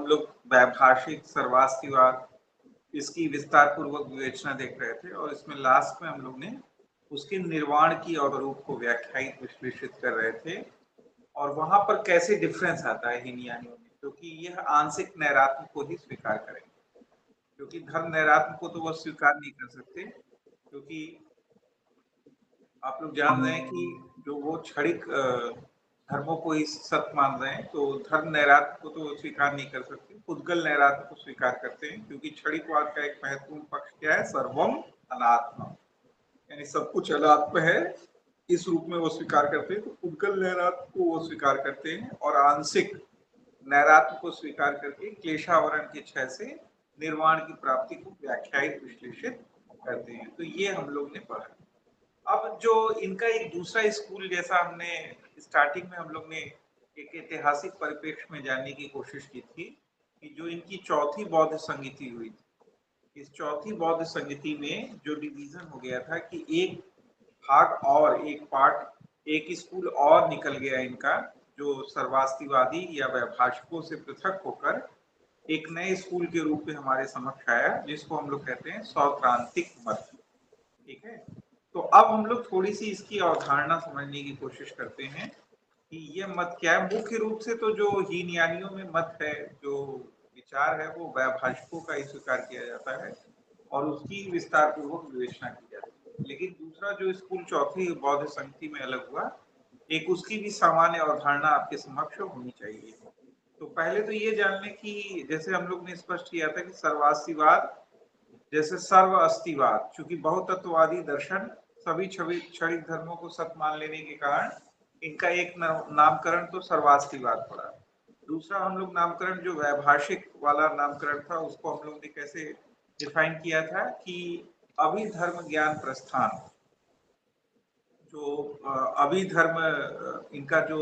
लोग वैभाषिक सर्वास्तिवाद इसकी विस्तार पूर्वक विवेचना देख रहे थे और इसमें लास्ट में हम लोग ने उसके निर्वाण की और रूप को व्याख्यायित विश्लेषित कर रहे थे और वहां पर कैसे डिफरेंस आता है हीनयानियों में, क्योंकि यह आंशिक नैरात्म को ही स्वीकार करेंगे, क्योंकि धर्म नैरात्म को तो वह स्वीकार नहीं कर सकते, क्योंकि आप लोग जान रहे हैं कि जो वो क्षणिक धर्मों को ही सत्य मान रहे हैं, तो धर्म नैरात्म को तो स्वीकार नहीं कर सकते, पुद्गल नैरात्म को स्वीकार करते हैं, क्योंकि क्षणिकवाद का एक महत्वपूर्ण पक्ष क्या है, सर्वम अनात्मा, यानी सब कुछ अनात्म है, इस रूप में वो स्वीकार करते हैं। तो पुद्गल नैरात्म को वो स्वीकार करते हैं और आंशिक नैरात्म को स्वीकार करके क्लेशावरण के क्षय से निर्वाण की प्राप्ति को व्याख्यायित विश्लेषित करते हैं। तो ये हम लोग ने पढ़ा। अब जो इनका एक दूसरा स्कूल, जैसा हमने स्टार्टिंग में हम लोग ने एक ऐतिहासिक परिप्रेक्ष्य में जानने की कोशिश की थी कि जो इनकी चौथी बौद्ध संगीति हुई थी, इस चौथी बौद्ध संगीति में जो डिवीजन हो गया था कि एक भाग और एक पार्ट, एक स्कूल और निकल गया इनका, जो सर्वास्तिवादी या वैभाषिकों से पृथक होकर एक नए स्कूल के रूप में हमारे समक्ष आया, जिसको हम लोग कहते हैं सौत्रांतिक मत। ठीक है, तो अब हम लोग थोड़ी सी इसकी अवधारणा समझने की कोशिश करते हैं कि ये मत क्या है। मुख्य रूप से तो जो हीनयानियों में मत है, जो विचार है, वो वैभाषिकों का ही स्वीकार किया जाता है और उसकी विस्तार पूर्वक विवेचना की जाती है। लेकिन दूसरा जो स्कूल चौथी बौद्ध संगति में अलग हुआ, एक उसकी भी सामान्य अवधारणा आपके समक्ष होनी चाहिए। तो पहले तो ये जान लें कि जैसे हम लोग ने स्पष्ट किया था कि सर्वास्तिवाद जैसे सर्व अस्तिवाद, चूंकि बहुतत्ववादी दर्शन सभी क्षणिक धर्मों को सत्य मान लेने के कारण इनका एक नामकरण तो सर्वास्तिवाद पड़ा। दूसरा हम लोग नामकरण जो वैभाषिक वाला नामकरण था, उसको हम लोग ने कैसे डिफाइन किया था कि अभिधर्म ज्ञान प्रस्थान, जो अभिधर्म इनका जो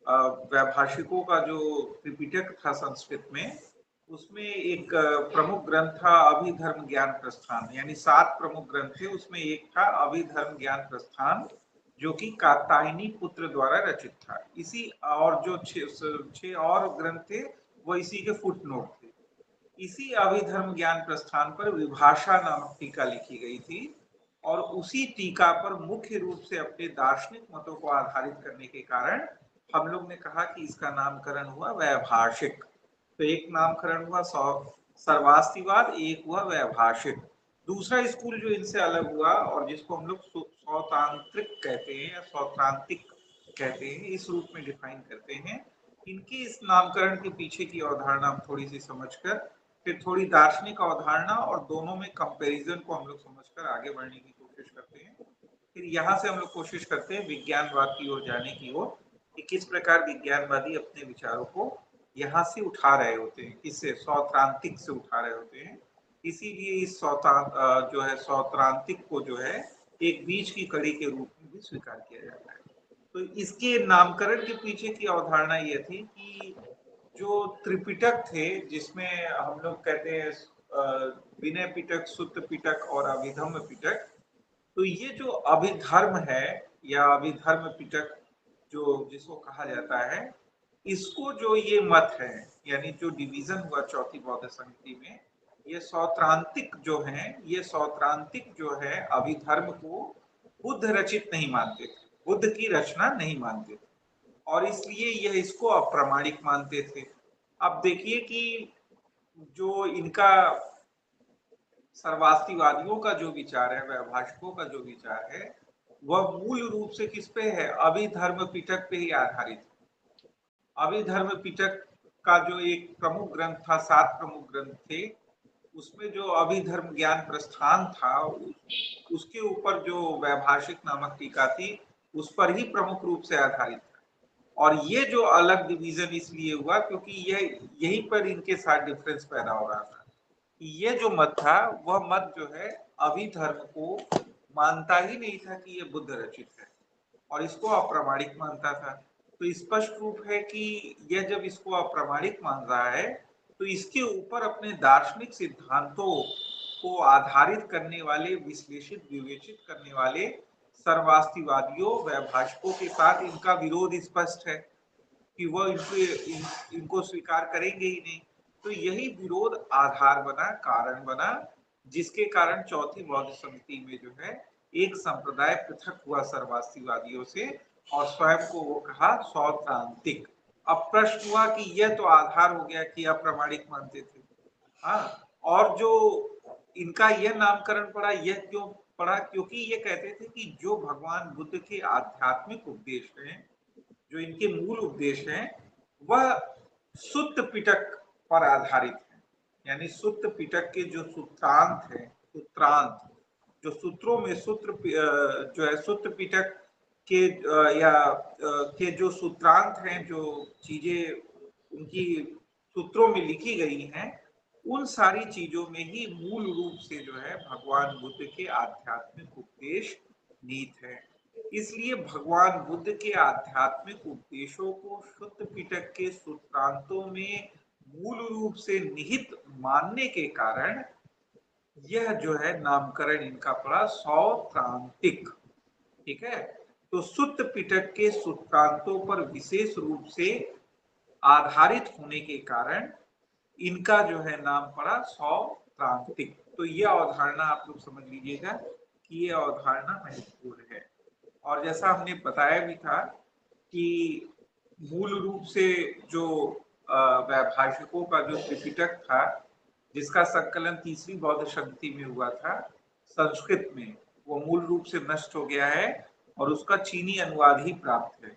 वैभाषिकों का जो त्रिपिटक था संस्कृत में, उसमें एक प्रमुख ग्रंथ था अभिधर्म ज्ञान प्रस्थान, यानी 7 प्रमुख ग्रंथ थे, उसमें एक था अभिधर्म ज्ञान प्रस्थान, जो कि कात्यायनी पुत्र द्वारा रचित था। इसी और जो 6 और ग्रंथ थे वो इसी के फुटनोट थे। इसी अभिधर्म ज्ञान प्रस्थान पर विभाषा नामक टीका लिखी गई थी और उसी टीका पर मुख्य रूप से अपने दार्शनिक मतों को आधारित करने के कारण हम लोग ने कहा कि इसका नामकरण हुआ वैभाषिक। तो एक नामकरण हुआ सर्वास्तिवाद, एक हुआ वैभाषिक। दूसरा स्कूल जो इनसे अलग हुआ और जिसको हम लोग सौतांत्रिक कहते हैं या सौत्रांतिक कहते हैं, इस रूप में डिफाइन करते हैं। इनके इस नामकरण के पीछे की अवधारणा हम थोड़ी सी समझकर फिर थोड़ी दार्शनिक अवधारणा और दोनों में कंपैरिजन को हम लोग समझकर आगे बढ़ने की कोशिश करते हैं। फिर यहाँ से हम लोग कोशिश करते हैं विज्ञानवाद की ओर जाने की ओर, कि किस प्रकार विज्ञानवादी अपने विचारों को यहाँ से उठा रहे होते हैं, इससे सौत्रांतिक से उठा रहे होते हैं। इसीलिए इस जो है सौत्रांतिक को जो है एक बीच की कड़ी के रूप में भी स्वीकार किया जाता है। तो इसके नामकरण के पीछे की अवधारणा ये थी कि जो त्रिपिटक थे, जिसमें हम लोग कहते हैं विनय पिटक, सुत्त पिटक और अभिधम्म पिटक, तो ये जो अभिधर्म है या अभिधर्म पिटक जो जिसको कहा जाता है, इसको जो ये मत है, यानी जो डिवीजन हुआ चौथी बौद्ध संगति में, ये सौत्रांतिक जो है, ये सौत्रांतिक जो है अभिधर्म को बुद्ध रचित नहीं मानते थे, बुद्ध की रचना नहीं मानते थे और इसलिए यह इसको अप्रामाणिक मानते थे। अब देखिए कि जो इनका सर्वास्तिवादियों का जो विचार है, वैभाषिकों का जो विचार है, वह मूल रूप से किस पे है, अभिधर्म पिटक पे ही आधारित है। अभिधर्म पिटक का जो एक प्रमुख ग्रंथ था, 7 प्रमुख ग्रंथ थे, उसमें जो अभिधर्म ज्ञान प्रस्थान था, उसके ऊपर जो वैभाषिक नामक टीका थी, उस पर ही प्रमुख रूप से आधारित था। और ये जो अलग डिवीजन इसलिए हुआ क्योंकि यहीं पर इनके साथ डिफरेंस पैदा हो रहा था। ये जो मत था, वह मत जो है अभिधर्म को मानता ही नहीं था कि ये बुद्ध रचित है और इसको अप्रामाणिक मानता था। तो स्पष्ट रूप है कि यह जब इसको अप्रामाणिक मान रहा है, तो इसके ऊपर अपने दार्शनिक सिद्धांतों को आधारित करने वाले, विश्लेषित विवेचित करने वाले सर्वास्तिवादियों, वैभाषिकों के साथ इनका विरोध स्पष्ट है कि वह इनको स्वीकार करेंगे ही नहीं। तो यही विरोध आधार बना, कारण बना, जिसके कारण चौथी बौद्ध संधि में जो है एक संप्रदाय पृथक हुआ सर्वास्तिवादियों से और स्वयं को वो कहा सौत्रांतिक। अब प्रश्न हुआ कि यह तो आधार हो गया कि अप्रामाणिक मानते थे, हाँ, और जो इनका यह नामकरण पड़ा, यह क्यों पड़ा? क्योंकि ये कहते थे कि जो भगवान बुद्ध के आध्यात्मिक उपदेश हैं, जो इनके मूल उपदेश हैं, वह सुत्त पिटक पर आधारित है। यानी सुत्त पिटक के जो सूत्रांत है, सूत्रांत जो सूत्रों में सूत्र जो है सुत्त पिटक के के जो सूत्रांत हैं, जो चीजें उनकी सूत्रों में लिखी गई हैं, उन सारी चीजों में ही मूल रूप से जो है भगवान बुद्ध के आध्यात्मिक उपदेश निहित है। इसलिए भगवान बुद्ध के आध्यात्मिक उपदेशों को शुद्ध पिटक के सूत्रांतों में मूल रूप से निहित मानने के कारण यह जो है नामकरण इनका पड़ा सौत्रांतिक। ठीक है, तो सुत्त पिटक के सूत्रांतों पर विशेष रूप से आधारित होने के कारण इनका जो है नाम पड़ा सौत्रांतिक। तो यह अवधारणा आप लोग समझ लीजिएगा कि यह अवधारणा महत्वपूर्ण है। और जैसा हमने बताया भी था कि मूल रूप से जो वैभाषिकों का जो त्रिपिटक था, जिसका संकलन तीसरी बौद्ध संधि में हुआ था संस्कृत में, वो मूल रूप से नष्ट हो गया है और उसका चीनी अनुवाद ही प्राप्त है।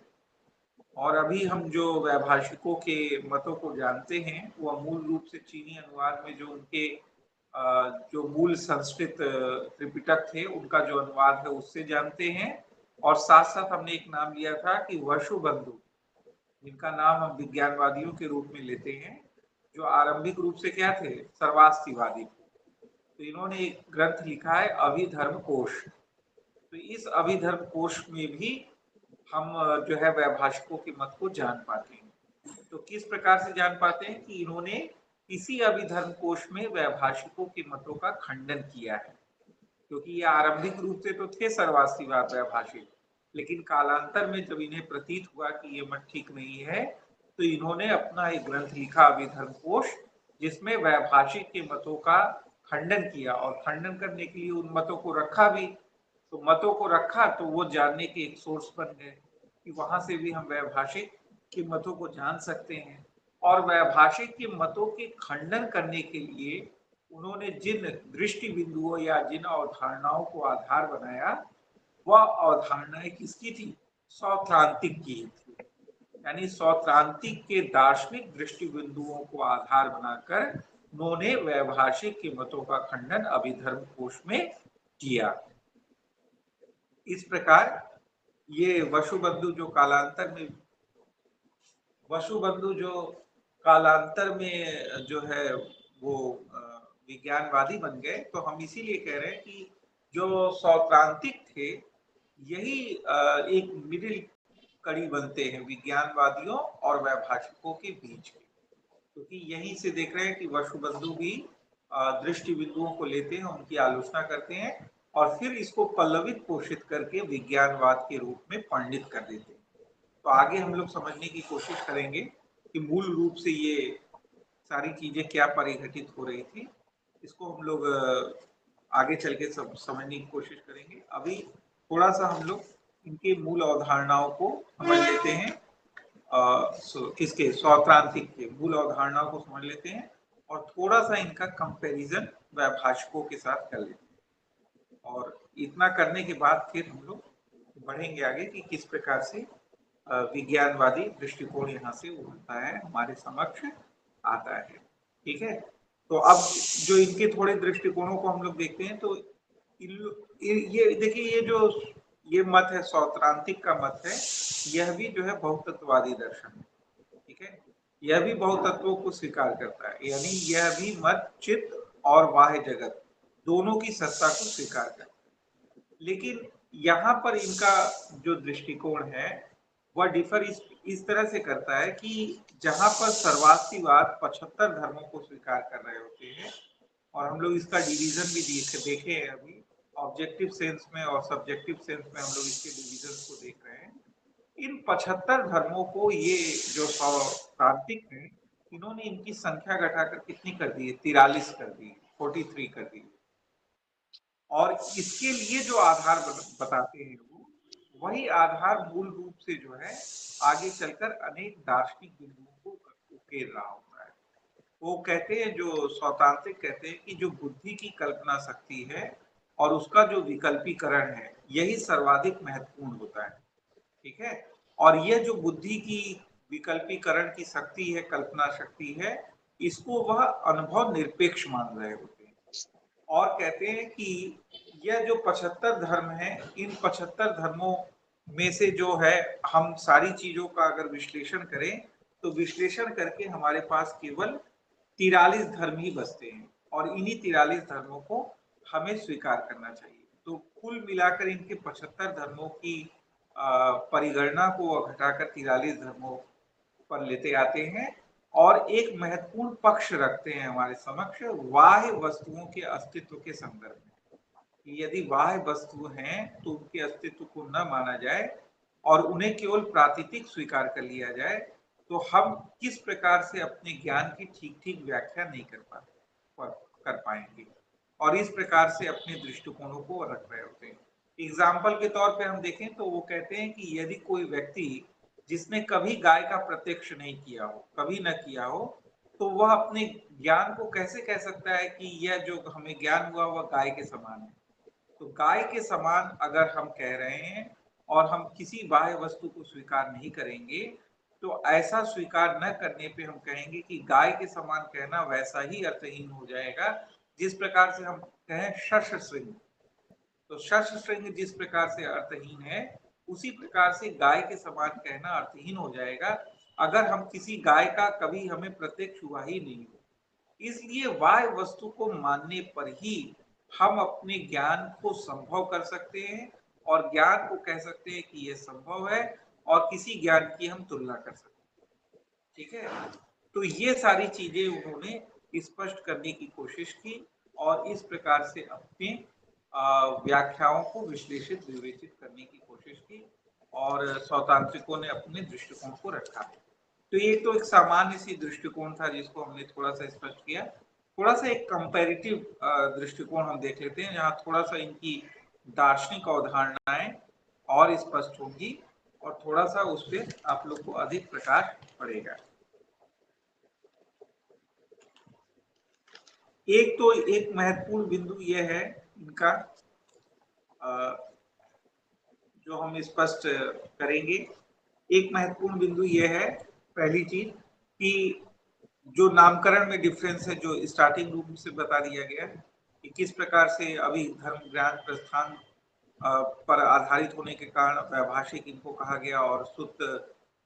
और अभी हम जो वैभाषिकों के मतों को जानते हैं, वह मूल रूप से चीनी अनुवाद में जो उनके जो मूल संस्कृत त्रिपिटक थे, उनका जो अनुवाद है उससे जानते हैं। और साथ साथ हमने एक नाम लिया था कि वसुबंधु, जिनका नाम हम विज्ञानवादियों के रूप में लेते हैं, जो आरंभिक रूप से क्या थे? सर्वास्तिवादी। तो इन्होंने एक ग्रंथ लिखा है अभिधर्म कोश। तो इस अभिधर्म कोश में भी हम जो है वैभाषिकों के मत को जान पाते हैं। तो किस प्रकार से जान पाते हैं कि इन्होंने इसी अभिधर्म कोश में वैभाषिकों के मतों का खंडन किया है। क्योंकि ये आरंभिक रूप से तो थे सर्वास्तिवाद वैभाषिक, लेकिन कालांतर में जब इन्हें प्रतीत हुआ कि ये मत ठीक नहीं है, तो इन्होंने अपना एक ग्रंथ लिखा अभिधर्म कोश, जिसमें वैभाषिक के मतों का खंडन किया और खंडन करने के लिए उन मतों को रखा भी। तो मतों को रखा तो वो जानने के एक सोर्स बन गए कि वहां से भी हम वैभाषिक के मतों को जान सकते हैं। और वैभाषिक के मतों के खंडन करने के लिए उन्होंने जिन दृष्टि बिंदुओं या जिन अवधारणाओं को आधार बनाया, वह अवधारणाएं किसकी थी? सौत्रांतिक की थी। यानी सौत्रांतिक के दार्शनिक दृष्टि बिंदुओं को आधार बनाकर उन्होंने वैभाषिक के मतों का खंडन अभिधर्म कोश में किया। इस प्रकार ये वसुबंधु जो कालांतर में जो है वो विज्ञानवादी बन गए। तो हम इसीलिए कह रहे हैं कि जो सौत्रांतिक थे, यही एक मिडिल कड़ी बनते हैं विज्ञानवादियों और वैभाषिकों के बीच के। क्योंकि यहीं से देख रहे हैं कि वसुबंधु भी दृष्टि बिंदुओं को लेते हैं, उनकी आलोचना करते हैं और फिर इसको पल्लवित पोषित करके विज्ञानवाद के रूप में पंडित कर देते हैं। तो आगे हम लोग समझने की कोशिश करेंगे कि मूल रूप से ये सारी चीजें क्या परिघटित हो रही थी। इसको हम लोग आगे चल के समझने की कोशिश करेंगे। अभी थोड़ा सा हम लोग इनके मूल अवधारणाओं को समझ लेते हैं। किसके? सौत्रांतिक के मूल अवधारणाओं को समझ लेते हैं और थोड़ा सा इनका कंपैरिजन वैभाषिकों के साथ कर लेते हैं। और इतना करने के बाद फिर हम लोग बढ़ेंगे आगे कि किस प्रकार से विज्ञानवादी दृष्टिकोण यहाँ से उभरता है, हमारे समक्ष आता है। ठीक है, तो अब जो इनके थोड़े दृष्टिकोणों को हम लोग देखते हैं, तो ये देखिए, ये मत है, सौत्रांतिक का मत है, यह भी जो है बहुतत्ववादी दर्शन है। ठीक है, यह भी बहुतत्वों को स्वीकार करता है, यानी यह भी मत चित्त और बाह्य जगत दोनों की सत्ता को स्वीकार करता है। लेकिन यहाँ पर इनका जो दृष्टिकोण है वह डिफर इस तरह से करता है कि जहां पर सर्वास्तिवाद 75 धर्मों को स्वीकार कर रहे होते हैं, और हम लोग इसका डिवीजन भी देखे हैं अभी, ऑब्जेक्टिव सेंस में और सब्जेक्टिव सेंस में हम लोग इसके डिवीजन को देख रहे हैं। इन 75 धर्मों को ये जो सौत्रांतिक हैं, इन्होंने इनकी संख्या घटाकर कितनी कर दी है, 43 कर दी, 43 कर दी। और इसके लिए जो आधार बताते हैं वो, वही आधार मूल रूप से जो है आगे चलकर अनेक दार्शनिक बिंदुओं को उकेर रहा होता है। वो कहते हैं, जो सौतांत्रिक कहते हैं कि जो बुद्धि की कल्पना शक्ति है और उसका जो विकल्पीकरण है, यही सर्वाधिक महत्वपूर्ण होता है। ठीक है। और यह जो बुद्धि की विकल्पीकरण की शक्ति है, कल्पना शक्ति है, इसको वह अनुभव निरपेक्ष मान रहे होते हैं। और कहते हैं कि यह जो 75 धर्म है, इन 75 धर्मों में से जो है, हम सारी चीजों का अगर विश्लेषण करें तो विश्लेषण करके हमारे पास केवल 43 धर्म ही बचते हैं और इन्हीं 43 धर्मों को हमें स्वीकार करना चाहिए। तो कुल मिलाकर इनके 75 धर्मों की परिगणना को घटाकर 43 धर्मों पर लेते आते हैं और एक महत्वपूर्ण पक्ष रखते हैं हमारे समक्ष बाह्य वस्तुओं के अस्तित्व के संदर्भ में, कि यदि बाह्य वस्तु हैं तो उनके अस्तित्व को न माना जाए और उन्हें केवल प्रातीतिक स्वीकार कर लिया जाए, तो हम किस प्रकार से अपने ज्ञान की ठीक ठीक व्याख्या नहीं कर पाएंगे और इस प्रकार से अपने दृष्टिकोणों को रख रहे होते हैं। एग्जाम्पल के तौर पे हम देखें तो वो कहते हैं कि यदि कोई व्यक्ति जिसने कभी गाय का प्रत्यक्ष नहीं किया हो, कभी न किया हो, तो वह अपने ज्ञान को कैसे कह सकता है कि यह जो हमें ज्ञान हुआ वह गाय के समान है। तो गाय के समान अगर हम कह रहे हैं और हम किसी बाह्य वस्तु को स्वीकार नहीं करेंगे, तो ऐसा स्वीकार न करने पे हम कहेंगे कि गाय के समान कहना वैसा ही अर्थहीन हो जाएगा जिस प्रकार से हम कहें शस्त्र श्रृंग। तो शस्त्र श्रृंग जिस प्रकार से अर्थहीन है, उसी प्रकार से गाय के समान कहना अर्थहीन हो जाएगा अगर हम किसी गाय का कभी हमें प्रत्यक्ष हुआ ही नहीं हो। इसलिए बाह्य वस्तु को मानने पर ही हम अपने ज्ञान को संभव कर सकते हैं और ज्ञान को कह सकते हैं कि यह संभव है और किसी ज्ञान की हम तुलना कर सकते हैं। ठीक है। तो ये सारी चीजें उन्होंने स्पष्ट करने की कोशिश की और इस प्रकार से अपने व्याख्याओं को विश्लेषित विवेचित करने की कोशिश की और सौतांत्रिकों ने अपने दृष्टिकोण को रखा। तो ये तो एक सामान्य सी दृष्टिकोण था जिसको हमने थोड़ा सा स्पष्ट किया। थोड़ा सा एक कंपैरेटिव दृष्टिकोण हम देख लेते हैं जहाँ थोड़ा सा इनकी दार्शनिक अवधारणाएं और स्पष्ट होगी और थोड़ा सा उस पर आप लोग को अधिक प्रकाश पड़ेगा। एक तो एक महत्वपूर्ण बिंदु यह है इनका, जो हम स्पष्ट करेंगे। एक महत्वपूर्ण बिंदु यह है, पहली चीज, कि जो नामकरण में डिफरेंस है, जो स्टार्टिंग रूप से बता दिया गया कि किस प्रकार से अभी धर्म ज्ञान प्रस्थान पर आधारित होने के कारण वैभाषिक इनको कहा गया और शुद्ध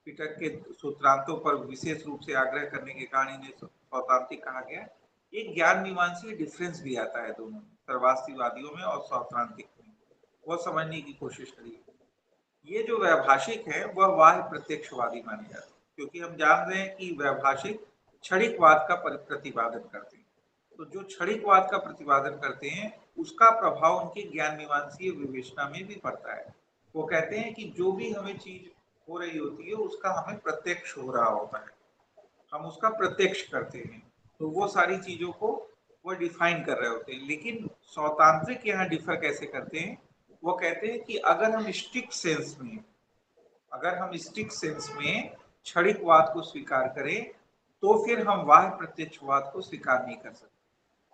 पिटक के सूत्रांतों पर विशेष रूप से आग्रह करने के कारण इन्हें सौतांत्रिक कहा गया। एक ज्ञान मीमांसी डिफरेंस भी आता है दोनों में, सर्वास्तिवादियों में और सौतांत्रिक में, वो समझने की कोशिश करिए। ये जो वैभाषिक है वह बाह्य प्रत्यक्षवादी माने जाते हैं, क्योंकि हम जान रहे हैं कि वैभाषिक क्षणिकवाद का प्रतिपादन करते हैं। तो जो क्षणिकवाद का प्रतिपादन करते हैं उसका प्रभाव उनके ज्ञान मीमांसीय विवेचना में भी पड़ता है। वो कहते हैं कि जो भी हमें चीज हो रही होती है उसका हमें प्रत्यक्ष हो रहा होता है, हम उसका प्रत्यक्ष करते हैं, तो वो सारी चीजों को वो डिफाइन कर रहे होते हैं। लेकिन सौतांत्रिक यहाँ डिफर कैसे करते हैं, वो कहते हैं कि अगर हम स्ट्रिक्ट सेंस में क्षणिकवाद को स्वीकार करें तो फिर हम बाह्य प्रत्यक्षवाद को स्वीकार नहीं कर सकते,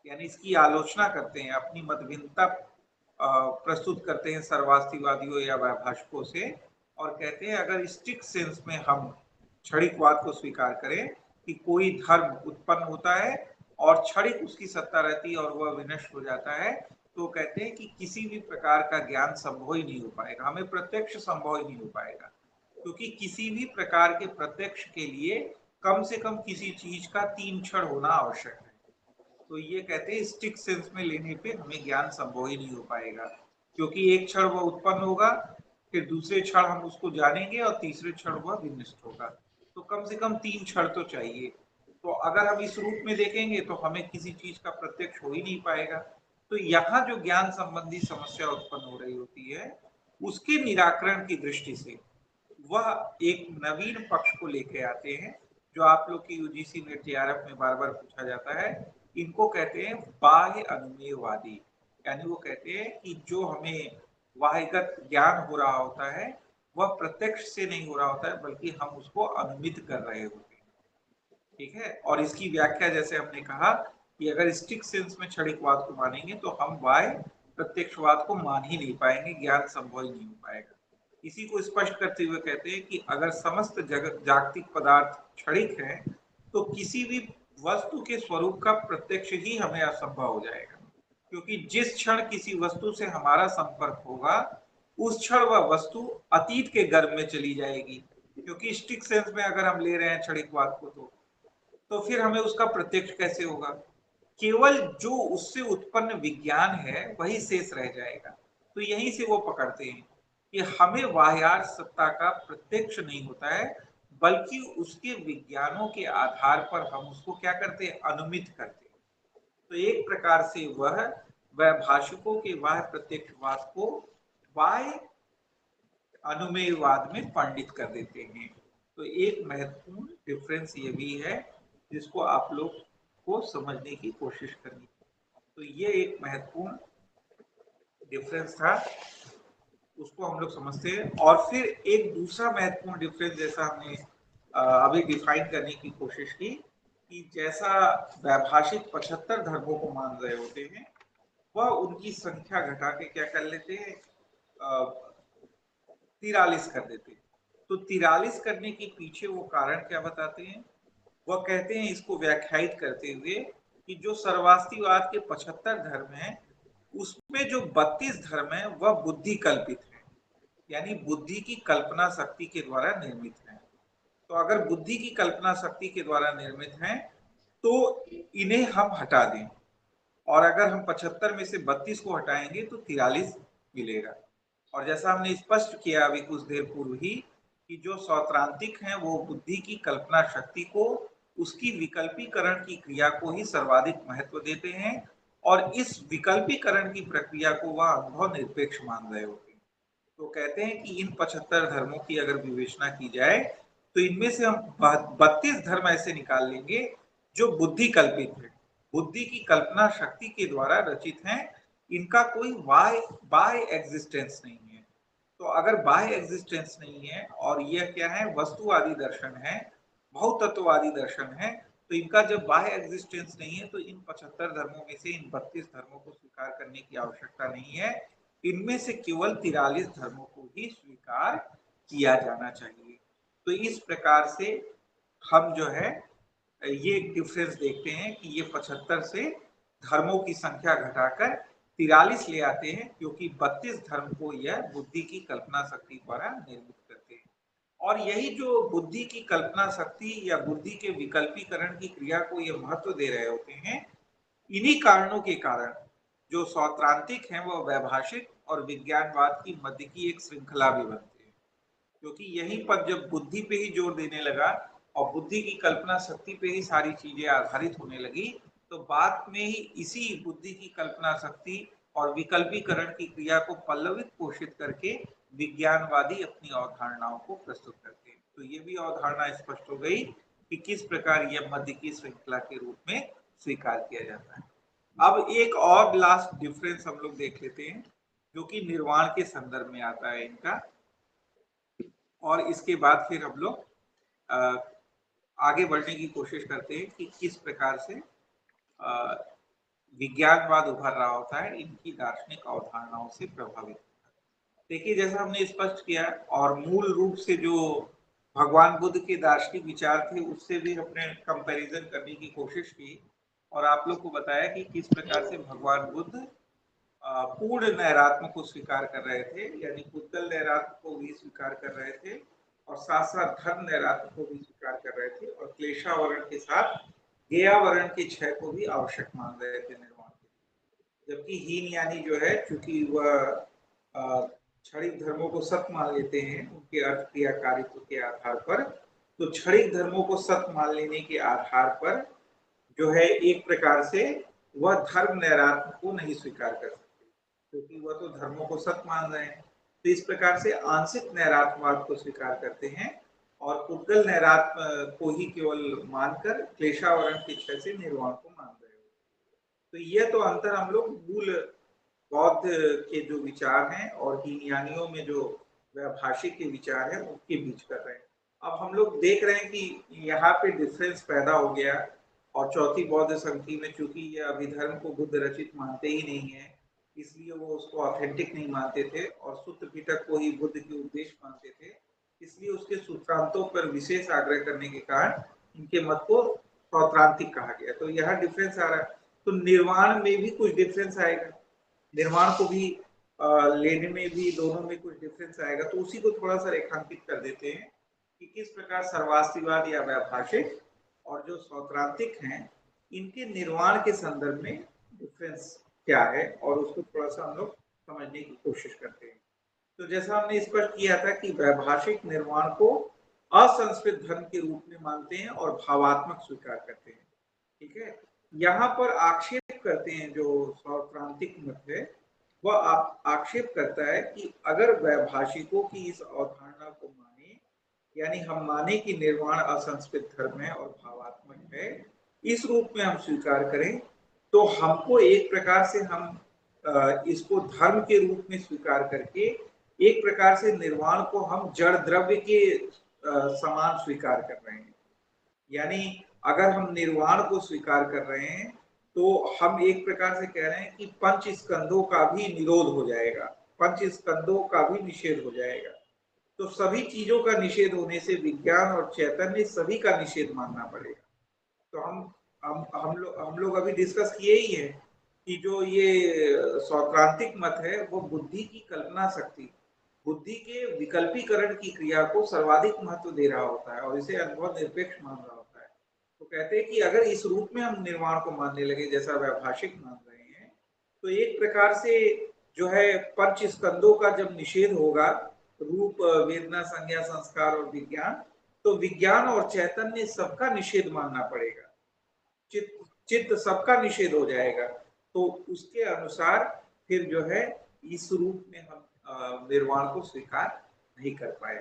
यानी इसकी आलोचना करते हैं, अपनी मतभिन्नता प्रस्तुत करते हैं सर्वास्तिवादियों या वैभाषिकों से और कहते हैं अगर स्ट्रिक्ट सेंस में हम क्षणिकवाद को स्वीकार करें कि कोई धर्म उत्पन्न होता है और क्षणिक उसकी सत्ता रहती है और वह विनष्ट हो जाता है, तो कहते हैं कि किसी भी प्रकार का ज्ञान संभव ही नहीं हो पाएगा, हमें प्रत्यक्ष संभव ही नहीं हो पाएगा, क्योंकि किसी भी प्रकार के प्रत्यक्ष के लिए कम से कम किसी चीज का 3 क्षण होना आवश्यक है। तो ये कहते हैं स्टिक सेंस में लेने पे हमें ज्ञान संभव ही नहीं हो पाएगा, क्योंकि एक क्षण वह उत्पन्न होगा, फिर दूसरे क्षण हम उसको जानेंगे और तीसरे क्षण वह विनष्ट होगा, तो कम से कम 3 क्षण तो चाहिए। तो अगर हम इस रूप में देखेंगे तो हमें किसी चीज का प्रत्यक्ष हो ही नहीं पाएगा। तो यहाँ जो ज्ञान संबंधी समस्या उत्पन्न हो रही होती है उसके निराकरण की दृष्टि से वह एक नवीन पक्ष को लेके आते हैं जो आप लोग की यूजीसी नेट जेआरएफ में बार बार पूछा जाता है, इनको कहते हैं बाह्य अनुमेयवादी। यानी वो कहते हैं कि जो हमें बाह्यगत ज्ञान हो रहा होता है वह प्रत्यक्ष से नहीं हो रहा होता है, बल्कि हम उसको अनुमित कर रहे होते हैं। ठीक है, और इसकी व्याख्या जैसे हमने कहा कि अगर स्ट्रिक्ट सेंस में क्षणिकवाद को मानेंगे तो हम बाह्य प्रत्यक्षवाद को मान ही नहीं पाएंगे, ज्ञान संभव ही नहीं हो पाएगा। इसी को स्पष्ट करते हुए कहते हैं कि अगर समस्त जगत जागतिक पदार्थ क्षणिक है तो किसी भी वस्तु के स्वरूप का प्रत्यक्ष ही हमें असंभव हो जाएगा, क्योंकि जिस क्षण किसी वस्तु से हमारा संपर्क होगा उस क्षण वह वस्तु अतीत के गर्भ में चली जाएगी, क्योंकि स्ट्रिक्ट सेंस में अगर हम ले रहे हैं क्षणिकवाद को तो फिर हमें उसका प्रत्यक्ष कैसे होगा? केवल जो उससे उत्पन्न विज्ञान है वही शेष रह जाएगा। तो यहीं से वो पकड़ते हैं कि हमें बाह्यार्थ सत्ता का प्रत्यक्ष नहीं होता है, बल्कि उसके विज्ञानों के आधार पर हम उसको क्या करते हैं? अनुमित करते हैं। तो एक प्रकार से वह वैभाषिकों के बाह्य प्रत्यक्षवाद को बाह्य अनुमेयवाद में पंडित कर देते हैं। तो एक महत्वपूर्ण डिफरेंस ये भी है जिसको आप लोग को समझने की कोशिश करनी। तो ये एक महत्वपूर्ण डिफरेंस था, उसको हम लोग समझते हैं। और फिर एक दूसरा महत्वपूर्ण डिफरेंस जैसा हमने अभी डिफाइन करने की कोशिश की कि जैसा वैभाषिक 75 धर्मों को मान रहे होते हैं, वह उनकी संख्या घटा के क्या कर लेते हैं? 43 कर देते हैं। तो 43 करने के पीछे वो कारण क्या बताते हैं? वह कहते हैं, इसको व्याख्यायित करते हुए, कि जो सर्वास्तिवाद के 75 धर्म हैं उसमें जो 32 धर्म है वह बुद्धि कल्पित है, यानी बुद्धि की कल्पना शक्ति के द्वारा निर्मित है। तो अगर बुद्धि की कल्पना शक्ति के द्वारा निर्मित है तो इन्हें हम हटा दें, और अगर हम 75 में से 32 को हटाएंगे तो 43 मिलेगा। और जैसा हमने स्पष्ट किया अभी कुछ देर पूर्व ही कि जो सौत्रांतिक हैं वो बुद्धि की कल्पना शक्ति को, उसकी विकल्पीकरण की क्रिया को ही सर्वाधिक महत्व देते हैं, और इस विकल्पीकरण की प्रक्रिया को वह अनुभव निरपेक्ष मान रहे होते हैं। तो कहते हैं कि इन 75 धर्मों की अगर विवेचना की जाए तो इनमें से हम 32 धर्म ऐसे निकाल लेंगे जो बुद्धि कल्पित है, बुद्धि की कल्पना शक्ति के द्वारा रचित हैं, इनका कोई बाह्य एग्जिस्टेंस नहीं है। तो अगर बाह्य एग्जिस्टेंस नहीं है और यह क्या है? वस्तुवादी दर्शन है, बहुतत्ववादी दर्शन है, तो इनका जब बाह्य एग्जिस्टेंस नहीं है तो इन 75 धर्मों में से इन 32 धर्मों को स्वीकार करने की आवश्यकता नहीं है। इनमें से केवल 43 धर्मों को ही स्वीकार किया जाना चाहिए। तो इस प्रकार से हम जो है ये डिफरेंस देखते हैं कि ये 75 से धर्मों की संख्या घटाकर 43 ले आते हैं, क्योंकि 32 धर्म को यह बुद्धि की कल्पना शक्ति द्वारा निर्मित करते हैं। और यही जो बुद्धि की कल्पना शक्ति या बुद्धि के विकल्पीकरण की क्रिया को ये महत्व दे रहे होते हैं, इन्हीं कारणों के कारण जो सौत्रांतिक हैं वह वैभाषिक और विज्ञानवाद की मध्य की एक श्रृंखला भी बनते हैं, क्योंकि यहीं पर जब बुद्धि पे ही जोर देने लगा और बुद्धि की कल्पना शक्ति पे ही सारी चीजें आधारित होने लगी, तो बाद में ही इसी बुद्धि की कल्पना शक्ति और विकल्पीकरण की क्रिया को पल्लवित पोषित करके विज्ञानवादी अपनी अवधारणाओं को प्रस्तुत करते हैं। तो ये भी अवधारणा स्पष्ट हो गई कि किस प्रकार यह मध्य की श्रृंखला के रूप में स्वीकार किया जाता है। अब एक और लास्ट डिफरेंस हम लोग देख लेते हैं, जो कि निर्वाण के संदर्भ में आता है इनका, और इसके बाद फिर हम लोग आगे बढ़ने की कोशिश करते हैं कि किस प्रकार से विज्ञानवाद उभर रहा होता है इनकी दार्शनिक अवधारणाओं से प्रभावित। देखिए, जैसा हमने स्पष्ट किया और मूल रूप से जो भगवान बुद्ध के दार्शनिक विचार थे उससे भी हमने कंपैरिजन करने की कोशिश की, और आप लोग को बताया कि किस प्रकार से भगवान बुद्ध पूर्ण नैरात्म को स्वीकार कर रहे थे, यानी पुद्गल नैरात्म को भी स्वीकार कर रहे थे, और साथ साथ धर्म नैरात्म को भी स्वीकार कर रहे थे, और क्लेशावरण के साथ गेयावरण के क्षय को भी आवश्यक मान रहे थे निर्माण के लिए। जबकि हीन यानी जो है, चूंकि वह क्षणिक धर्मों को सत्य मान लेते हैं उनके अर्थ क्रियाकारित्व के आधार पर, तो क्षणिक धर्मों को सत्य मान लेने के आधार पर जो है एक प्रकार से वह धर्म नैरात्म को नहीं स्वीकार कर सकते, क्योंकि वह तो धर्मों को सत्य मान रहे हैं। तो इस प्रकार से आंशिक नैरात्यवाद को स्वीकार करते हैं, और पुद्गल नैरात्म को ही केवल मानकर क्लेशावरण की इच्छा से निर्वाण को मान रहे हो। तो यह तो अंतर हम लोग मूल बौद्ध के जो विचार हैं और हीनयानियों में जो वैभाषिक के विचार है उनके बीच कर रहे हैं। अब हम लोग देख रहे हैं कि यहाँ पे डिफरेंस पैदा हो गया और चौथी बौद्ध संधि में चूंकि ये अभिधर्म को बुद्ध रचित मानते ही नहीं है, इसलिए वो उसको ऑथेंटिक नहीं मानते थे और सूत्र पिटक को ही बुद्ध के उपदेश मानते थे, इसलिए उसके सूत्रांतों पर विशेष आग्रह करने के कारण इनके मत को सौत्रांतिक कहा गया। तो यह डिफरेंस आ रहा है। तो निर्वाण में भी कुछ डिफरेंस आएगा, निर्माण को भी लेने में भी दोनों में कुछ डिफरेंस आएगा। तो उसी को थोड़ा सा रेखांकित कर देते हैं कि किस प्रकार सर्वास्तिवाद या वैभाषिक और जो सौत्रांतिक हैं इनके निर्वाण के संदर्भ में डिफरेंस क्या है और उसको थोड़ा सा हम लोग समझने की कोशिश करते हैं। तो जैसा हमने स्पष्ट किया था कि वैभाषिक निर्वाण को असंस्कृत धर्म के रूप में मानते हैं और भावात्मक स्वीकार करते हैं। ठीक है, यहाँ पर आक्षेप करते हैं जो सौत्रांतिक मत है, वह आक्षेप करता है कि अगर वैभाषिकों की इस अवधारणा को माने, यानी हम माने कि निर्वाण असंस्कृत धर्म है और भावात्मक है, इस रूप में हम स्वीकार करें, तो हमको एक प्रकार से हम इसको धर्म के रूप में स्वीकार करके एक प्रकार से निर्वाण को हम जड़ द्रव्य के समान स्वीकार कर रहे हैं। यानी अगर हम निर्वाण को स्वीकार कर रहे हैं तो हम एक प्रकार से कह रहे हैं कि पंच स्कंदों का भी निरोध हो जाएगा, पंच स्कंदों का भी निषेध हो जाएगा। तो सभी चीजों का निषेध होने से विज्ञान और चैतन्य सभी का निषेध मानना पड़ेगा। तो हम लोग अभी डिस्कस किए ही है कि जो ये सौत्रांतिक मत है वो बुद्धि की कल्पना शक्ति, बुद्धि के विकल्पीकरण की क्रिया को सर्वाधिक महत्व दे रहा होता है और इसे अनुभव निरपेक्ष मान रहा होता है। तो कहते हैं कि अगर इस रूप में हम निर्वाण को मानने लगे जैसा वैभाषिक मान रहे हैं, तो एक प्रकार से जो है पंच स्कंदों का जब निषेध होगा, रूप वेदना संज्ञा संस्कार और विज्ञान, तो विज्ञान और चैतन्य सबका निषेध मानना पड़ेगा, चित्त सबका निषेध हो जाएगा। तो उसके अनुसार फिर जो है इस रूप में हम निर्वाण को स्वीकार नहीं कर पाए।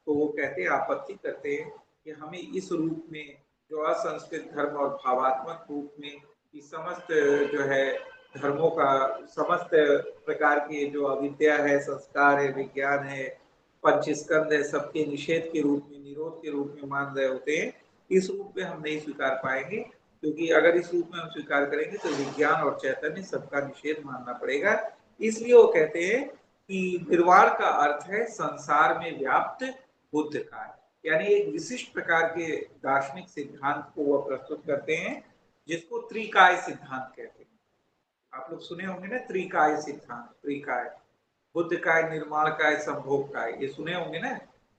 तो वो कहते हैं, आपत्ति करते हैं कि हमें इस रूप में जो असंस्कृत धर्म और भावात्मक रूप में इस समस्त जो है धर्मों का समस्त प्रकार के जो अविद्या है, संस्कार है, विज्ञान है, पंचस्कंद है, सबके निषेध के रूप में, निरोध के रूप में मान रहे होते हैं, इस रूप में हम नहीं स्वीकार पाएंगे, क्योंकि अगर इस रूप में हम स्वीकार करेंगे तो विज्ञान और चैतन्य सबका निषेध मानना पड़ेगा। इसलिए वो कहते हैं कि निर्वाण का अर्थ है संसार में व्याप्त बुद्ध का, यानी एक विशिष्ट प्रकार के दार्शनिक सिद्धांत को वह प्रस्तुत करते हैं जिसको त्रिकाय सिद्धांत कहते हैं। आप लोग सुने होंगे ना त्रिकाय सिद्धांत, त्रिकाय, बुद्ध काय, निर्माण काय, संभोग काय, ये सुने होंगे ना।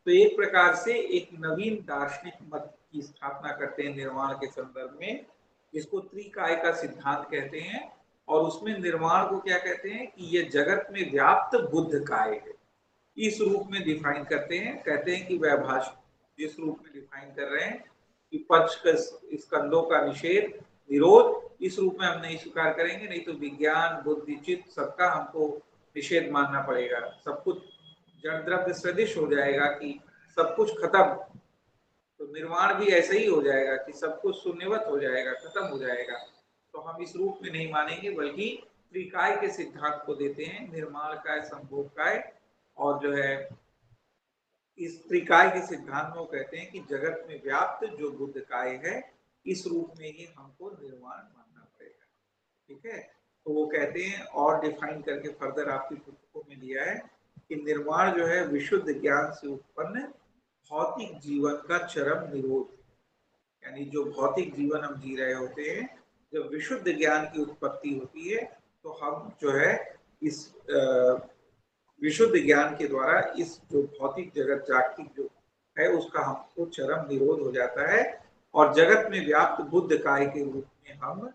तो एक प्रकार से एक नवीन दार्शनिक मत की स्थापना करते हैं निर्वाण के संदर्भ में, जिसको त्रिकाय का सिद्धांत कहते हैं। और उसमें निर्वाण को क्या कहते हैं कि ये जगत में व्याप्त बुद्ध काय है, इस रूप में डिफाइन करते हैं। कहते हैं कि वैभाषिक जिस रूप में डिफाइन कर रहे हैं कि पंच स्कंदों का निषेध, निरोध, इस रूप में हम नहीं स्वीकार करेंगे, नहीं तो विज्ञान, बुद्धि, चित्त सबका हमको निषेध मानना पड़ेगा। सब कुछ जड़ द्रव्य सदृश हो जाएगा कि सब कुछ खत्म। तो निर्वाण भी ऐसा ही हो जाएगा कि सब कुछ शून्यवत हो जाएगा, खत्म हो जाएगा। तो हम इस रूप में नहीं मानेंगे, बल्कि त्रिकाय के सिद्धांत को देते हैं, निर्माण काय, संभोग काय। और जो है इस त्रिकाय के सिद्धांत में वो कहते हैं कि जगत में व्याप्त जो बुद्ध काय है, इस रूप में ही हमको निर्वाण मानना पड़ेगा। ठीक है, तो वो कहते हैं और डिफाइन करके फर्दर आपकी पुस्तकों में दिया है कि निर्वाण जो है विशुद्ध ज्ञान से उत्पन्न भौतिक जीवन का चरम निरोध, यानी जो भौतिक जीवन हम जी रहे होते हैं, जब विशुद्ध ज्ञान की उत्पत्ति होती है तो हम जो है इस विशुद्ध ज्ञान के द्वारा इस जो भौतिक जगत जागतिक जो है उसका हमको चरम निरोध हो जाता है और जगत में व्याप्त बुद्ध काय के रूप में हम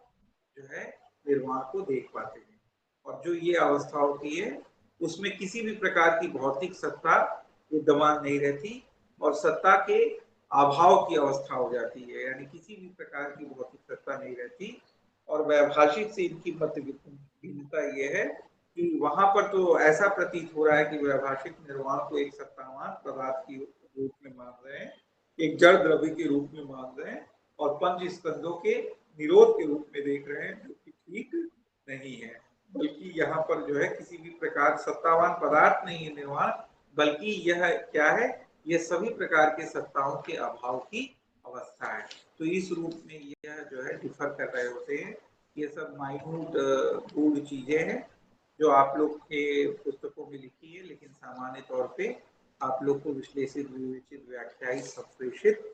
जो है निर्वाण को देख पाते हैं। और जो ये अवस्था होती है उसमें किसी भी प्रकार की भौतिक सत्ता विद्यमान नहीं रहती और सत्ता के अभाव की अवस्था हो जाती है, यानी किसी भी प्रकार की भौतिक सत्ता नहीं रहती। और वैभाषिक से इनकी मत भिन्नता ये है कि वहां पर तो ऐसा प्रतीत हो रहा है कि वैभाषिक निर्वाण को एक सत्तावान पदार्थ की रूप में मान रहे हैं, एक जड़ द्रव्य के रूप में मान रहे हैं और पंच स्कंदों के निरोध के रूप में देख रहे हैं, जो कि ठीक नहीं है। बल्कि यहाँ पर जो है किसी भी प्रकार सत्तावान पदार्थ नहीं है निर्वाण, बल्कि यह क्या है, यह सभी प्रकार के सत्ताओं के अभाव की अवस्था है। तो इस रूप में यह जो है डिफर कर रहे होते हैं। ये सब माइन्यूट गूढ़ चीजें हैं जो आप लोग के पुस्तकों में लिखी है, लेकिन सामान्य तौर पे आप लोग को विश्लेषित विवेचित व्याख्यायित संप्रेषित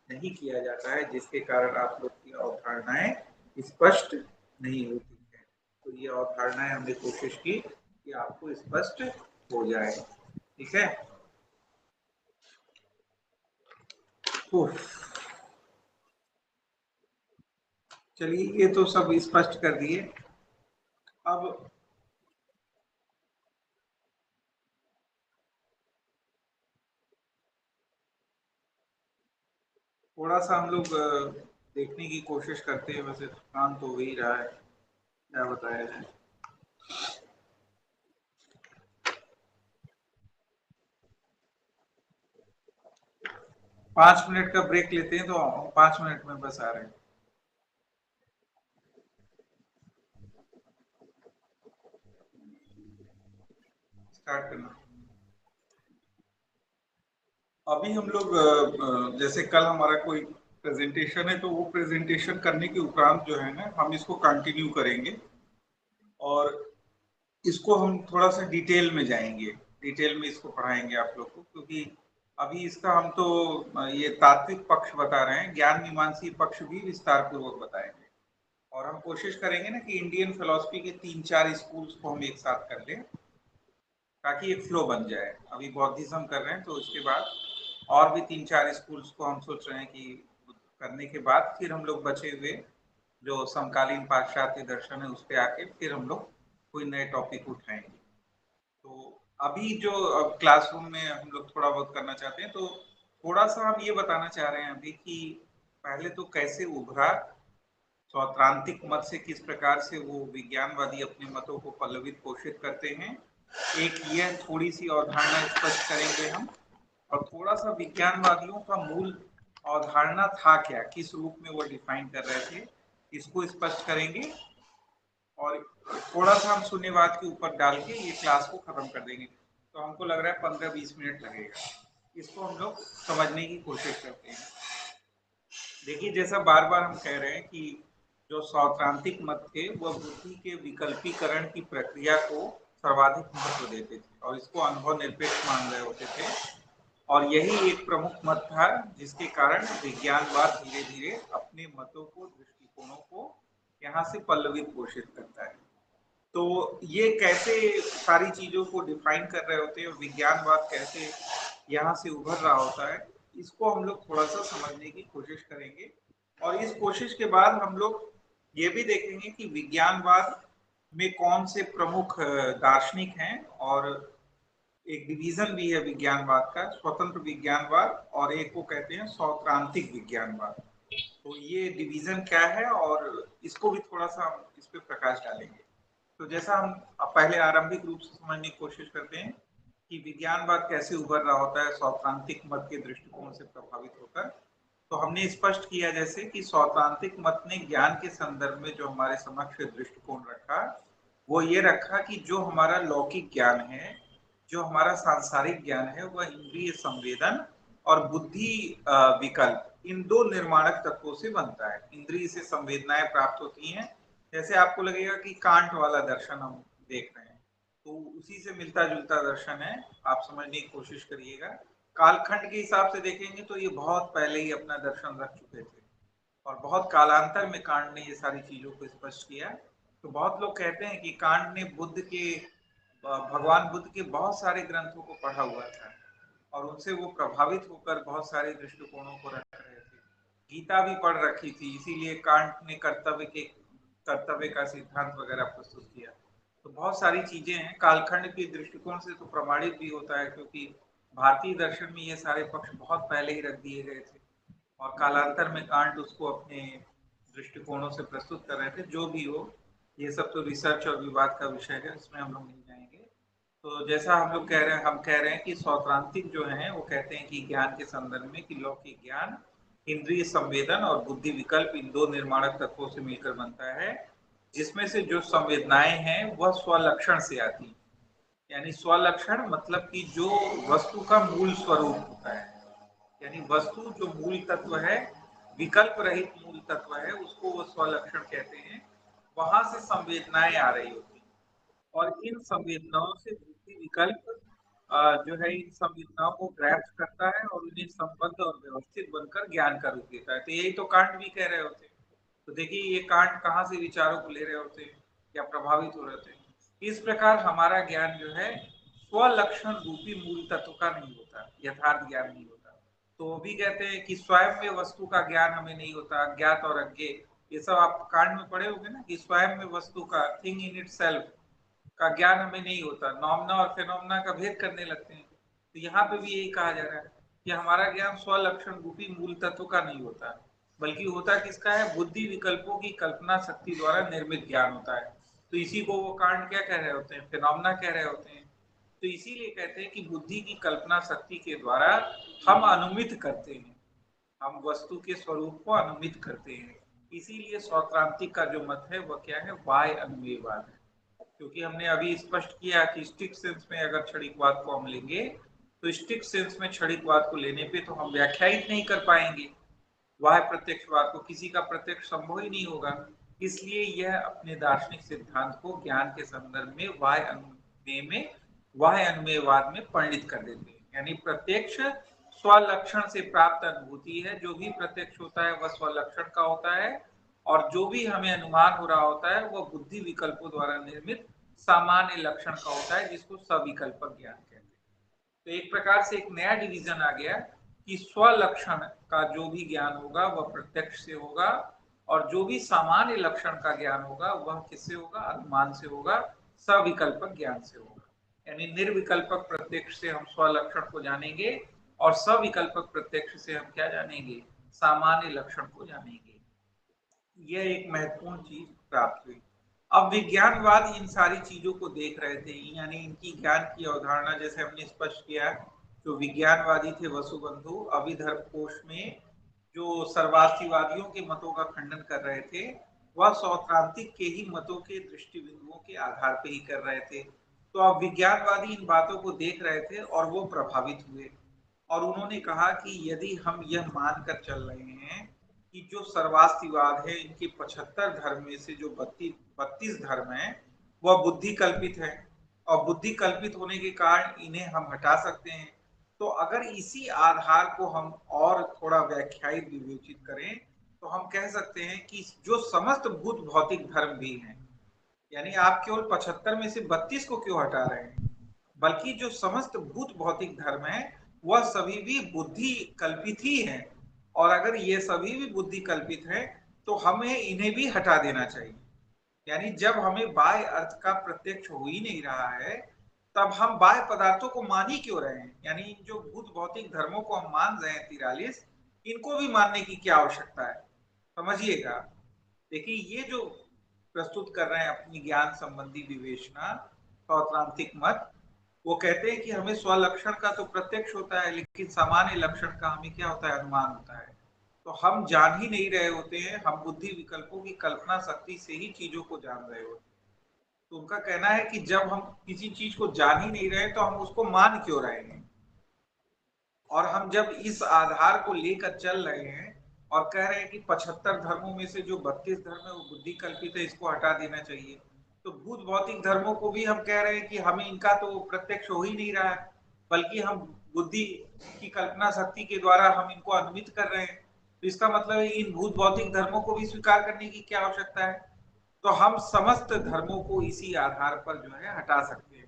नहीं किया जाता है, जिसके कारण आप लोग की अवधारणाएं स्पष्ट नहीं होती है। तो ये अवधारणाएं हमने कोशिश की कि आपको स्पष्ट हो जाए। ठीक है। चलिए, ये तो सब स्पष्ट कर दिए। अब थोड़ा सा हम लोग देखने की कोशिश करते हैं। वैसे काम तो हो ही रहा है, क्या बताया जाए। 5 मिनट का ब्रेक लेते हैं, तो 5 मिनट में बस आ रहे हैं। स्टार्ट करना। अभी हम लोग जैसे कल हमारा कोई प्रेजेंटेशन है, तो वो प्रेजेंटेशन करने के उपरांत जो है ना, हम इसको कंटिन्यू करेंगे और इसको हम थोड़ा सा डिटेल में जाएंगे, डिटेल में इसको पढ़ाएंगे आप लोग को। क्योंकि अभी इसका हम तो ये तात्विक पक्ष बता रहे हैं, ज्ञान मीमांसी पक्ष भी विस्तार पूर्वक बताएंगे। और हम कोशिश करेंगे ना कि इंडियन फिलोसफी के 3-4 स्कूल्स को हम एक साथ कर लें, ताकि एक फ्लो बन जाए। अभी बौद्धिज्म कर रहे हैं, तो उसके बाद और भी 3-4 स्कूल्स को हम सोच रहे हैं कि करने के बाद फिर हम लोग बचे हुए जो समकालीन पाश्चात्य दर्शन है उस पर आके फिर हम लोग कोई नए टॉपिक उठाएंगे। तो अभी जो अब क्लासरूम में हम लोग थोड़ा बहुत करना चाहते हैं, तो थोड़ा सा हम ये बताना चाह रहे हैं अभी कि पहले तो कैसे उभरा, सौत्रांतिक मत से किस प्रकार से वो विज्ञानवादी अपने मतों को पल्लवित पोषित करते हैं। एक यह थोड़ी सी अवधारणा स्पष्ट करेंगे हम, और थोड़ा सा विज्ञानवादियों का मूल अवधारणा था क्या, किस रूप में वो डिफाइन कर रहे थे, इसको स्पष्ट करेंगे। और थोड़ा सा हम शून्यवाद के ऊपर डाल के ये क्लास को खत्म कर देंगे। तो हमको लग रहा है 15-20 मिनट लगेगा। इसको हम लोग समझने की कोशिश करते हैं। देखिए, जैसा बार बार हम कह रहे हैं कि जो सौत्रांतिक मत थे वह बुद्धि के विकल्पीकरण की प्रक्रिया को सर्वाधिक महत्व देते थे और इसको अनुभव निरपेक्ष मान रहे होते थे। और यही एक प्रमुख मत था जिसके कारण विज्ञानवाद धीरे धीरे अपने मतों को, दृष्टिकोणों को यहाँ से पल्लवित पोषित करता है। तो ये कैसे सारी चीजों को डिफाइन कर रहे होते हैं और विज्ञानवाद कैसे यहाँ से उभर रहा होता है, इसको हम लोग थोड़ा सा समझने की कोशिश करेंगे। और इस कोशिश के बाद हम लोग ये भी देखेंगे कि विज्ञानवाद में कौन से प्रमुख दार्शनिक हैं। और एक डिवीजन भी है विज्ञानवाद का, स्वतंत्र विज्ञानवाद, और एक को कहते हैं सौत्रांतिक विज्ञानवाद। तो ये डिवीजन क्या है और इसको भी थोड़ा सा हम इस पे प्रकाश डालेंगे। तो जैसा हम पहले आरंभिक रूप से समझने की कोशिश करते हैं कि विज्ञानवाद कैसे उभर रहा होता है सौत्रांतिक मत के दृष्टिकोण से प्रभावित होकर। तो हमने स्पष्ट किया जैसे कि सौत्रांतिक मत ने ज्ञान के संदर्भ में जो हमारे समक्ष दृष्टिकोण रखा, वो ये रखा कि जो हमारा लौकिक ज्ञान है, जो हमारा सांसारिक ज्ञान है, वह इंद्रिय संवेदन और बुद्धि विकल्प, इन दो निर्माणक तत्वों से बनता है। इंद्रिय से संवेदनाएं प्राप्त होती हैं। जैसे आपको लगेगा कि कांट वाला दर्शन हम देख रहे हैं, तो उसी से मिलता जुलता दर्शन है, आप समझने की कोशिश करिएगा। कालखंड के हिसाब से देखेंगे तो ये बहुत पहले ही अपना दर्शन रख चुके थे और बहुत कालांतर में कांट ने ये सारी चीजों को स्पष्ट किया। तो बहुत लोग कहते हैं कि कांट ने बुद्ध के, भगवान बुद्ध के बहुत सारे ग्रंथों को पढ़ा हुआ था और उनसे वो प्रभावित होकर बहुत सारे दृष्टिकोणों को रख रहे थे। गीता भी पढ़ रखी थी, इसीलिए कांट ने कर्तव्य का सिद्धांत वगैरह प्रस्तुत किया। तो बहुत सारी चीजें हैं, कालखंड के दृष्टिकोण से तो प्रमाणित भी होता है, क्योंकि भारतीय दर्शन में ये सारे पक्ष बहुत पहले ही रख दिए गए थे और कालांतर में कांट उसको अपने दृष्टिकोणों से प्रस्तुत कर रहे थे। जो भी हो, ये सब तो रिसर्च और विवाद का विषय है, इसमें हम लोग नहीं जाएंगे। तो जैसा हम कह रहे हैं कि सौत्रांतिक जो हैं वो कहते हैं कि ज्ञान के संदर्भ में कि लौकिक ज्ञान इंद्रिय संवेदन और बुद्धि विकल्प इन दो निर्माणक तत्वों से मिलकर बनता है, जिसमें से जो संवेदनाएं हैं वह स्वलक्षण से आती हैं। यानी स्वलक्षण मतलब कि जो वस्तु का मूल स्वरूप होता है, यानी वस्तु जो मूल तत्व है, विकल्प रहित मूल तत्व है, उसको वो स्वलक्षण कहते हैं। वहां से संवेदनाएं आ रही होती हैं और इन संवेदनाओं से बुद्धि विकल्प जो है इन संवेदनाओं को ग्रैप्स करता है और उन्हें संबद्ध और व्यवस्थित बनकर ज्ञान का रूप देता है। तो यही तो कांट भी कह रहे होते हैं। तो देखिए ये कांट कहाँ से विचारों को ले रहे होते हैं या प्रभावित हो रहे होते हैं। इस प्रकार हमारा ज्ञान जो है स्वलक्षण रूपी मूल तत्व का नहीं होता, यथार्थ ज्ञान नहीं होता। तो वो भी कहते हैं कि स्वयं में वस्तु का ज्ञान हमें नहीं होता, ज्ञात और अज्ञेय, ये सब आप कांड में पढ़े होंगे ना कि स्वयं में वस्तु का, थिंग इन इट सेल्फ का ज्ञान हमें नहीं होता, नॉमना और फेनोमना का भेद करने लगते हैं। तो यहाँ पे भी यही कहा जा रहा है कि हमारा ज्ञान स्वलक्षण रूपी मूल तत्व का नहीं होता, बल्कि होता किसका है, बुद्धि विकल्पों की कल्पना शक्ति द्वारा निर्मित ज्ञान होता है। तो इसी को वो कांड क्या कह रहे होते हैं, फेनोमना कह रहे होते हैं। तो इसीलिए कहते हैं कि बुद्धि की कल्पना शक्ति के द्वारा हम अनुमित करते हैं, हम वस्तु के स्वरूप को अनुमित करते हैं। इसीलिए सौत्रांतिक का जो मत है वह क्या है, बाह्य अनुमेयवाद है। क्योंकि हमने अभी स्पष्ट किया कि स्ट्रिक्ट सेंस में अगर क्षणिकवाद को हम लेंगे तो स्ट्रिक्ट सेंस में क्षणिकवाद को लेने पे तो हम व्याख्यायित नहीं कर पाएंगे, वह प्रत्यक्षवाद को किसी का प्रत्यक्ष संभव ही नहीं होगा। इसलिए यह अपने दार्शनिक सिद्धांत को ज्ञान के संदर्भ में बाह्य अनुमेयवाद में परिणित कर देते हैं। यानी प्रत्यक्ष स्वलक्षण से प्राप्त अनुभूति है, जो भी प्रत्यक्ष होता है वह स्वलक्षण का होता है, और जो भी हमें अनुमान हो रहा होता है वह बुद्धि विकल्पों द्वारा निर्मित सामान्य लक्षण का होता है, जिसको सविकल्पक ज्ञान कहते हैं। तो एक प्रकार से एक नया डिवीजन आ गया कि स्वलक्षण का जो भी ज्ञान होगा वह प्रत्यक्ष से होगा, और जो भी सामान्य लक्षण का ज्ञान होगा वह किससे होगा, अनुमान से होगा, सविकल्पक ज्ञान से होगा। यानी निर्विकल्पक प्रत्यक्ष से हम स्वलक्षण को जानेंगे और सविकल्पक प्रत्यक्ष से हम क्या जानेंगे, सामान्य लक्षण को जानेंगे। यह एक महत्वपूर्ण चीज प्राप्त हुई। अब विज्ञानवाद इन सारी चीजों को देख रहे थे, यानी इनकी ज्ञान की अवधारणा, जैसे हमने स्पष्ट किया, जो विज्ञानवादी थे वसुबंधु अभिधर्म कोश में जो सर्वास्तिवादियों के मतों का खंडन कर रहे थे, वह सौत्रांतिक के ही मतों के दृष्टि बिंदुओं के आधार पर ही कर रहे थे। तो अब विज्ञानवादी इन बातों को देख रहे थे और वो प्रभावित हुए, और उन्होंने कहा कि यदि हम यह मानकर चल रहे हैं कि जो सर्वास्तिवाद है, इनके 75 धर्म में से जो 32 धर्म है वह बुद्धि कल्पित है, और बुद्धि कल्पित होने के कारण इन्हें हम हटा सकते हैं। तो अगर इसी आधार को हम और थोड़ा व्याख्यायित विवेचित करें तो हम कह सकते हैं कि जो समस्त भूत भौतिक धर्म भी हैं, यानी आप केवल 75 में से 32 को क्यों हटा रहे हैं, बल्कि जो समस्त भूत भौतिक धर्म है वह सभी भी बुद्धि कल्पित ही है, और अगर ये सभी भी बुद्धि कल्पित है तो हमें इन्हें भी हटा देना चाहिए। यानी जब हमें बाह्य अर्थ का प्रत्यक्ष हो ही नहीं रहा है, तब हम बाह्य पदार्थों को मान ही क्यों रहे हैं। यानी जो भूत भौतिक धर्मों को हम मान रहे हैं 43, इनको भी मानने की क्या आवश्यकता है, समझिएगा। देखिए ये जो प्रस्तुत कर रहे हैं अपनी ज्ञान संबंधी विवेचना सौत्रांतिक मत, वो कहते हैं कि हमें स्वलक्षण का तो प्रत्यक्ष होता है, लेकिन सामान्य लक्षण का हमें क्या होता है, अनुमान होता है। तो हम जान ही नहीं रहे होते हैं, हम बुद्धि विकल्पों की कल्पना शक्ति से ही चीजों को जान रहे होते हैं। तो उनका कहना है कि जब हम किसी चीज को जान ही नहीं रहे तो हम उसको मान क्यों रहे हैं, और हम जब इस आधार को लेकर चल रहे हैं और कह रहे हैं कि 75 धर्मों में से जो 32 धर्म है वो बुद्धि कल्पित है, इसको हटा देना चाहिए, तो भूत भौतिक धर्मों को भी हम कह रहे हैं कि हमें इनका तो प्रत्यक्ष हो ही नहीं रहा है, बल्कि हम बुद्धि की कल्पना शक्ति के द्वारा हम इनको अनुमित कर रहे हैं। तो इसका मतलब है इन भूत भौतिक धर्मों को भी स्वीकार करने की क्या आवश्यकता है। तो हम समस्त धर्मों को इसी आधार पर जो है हटा सकते हैं।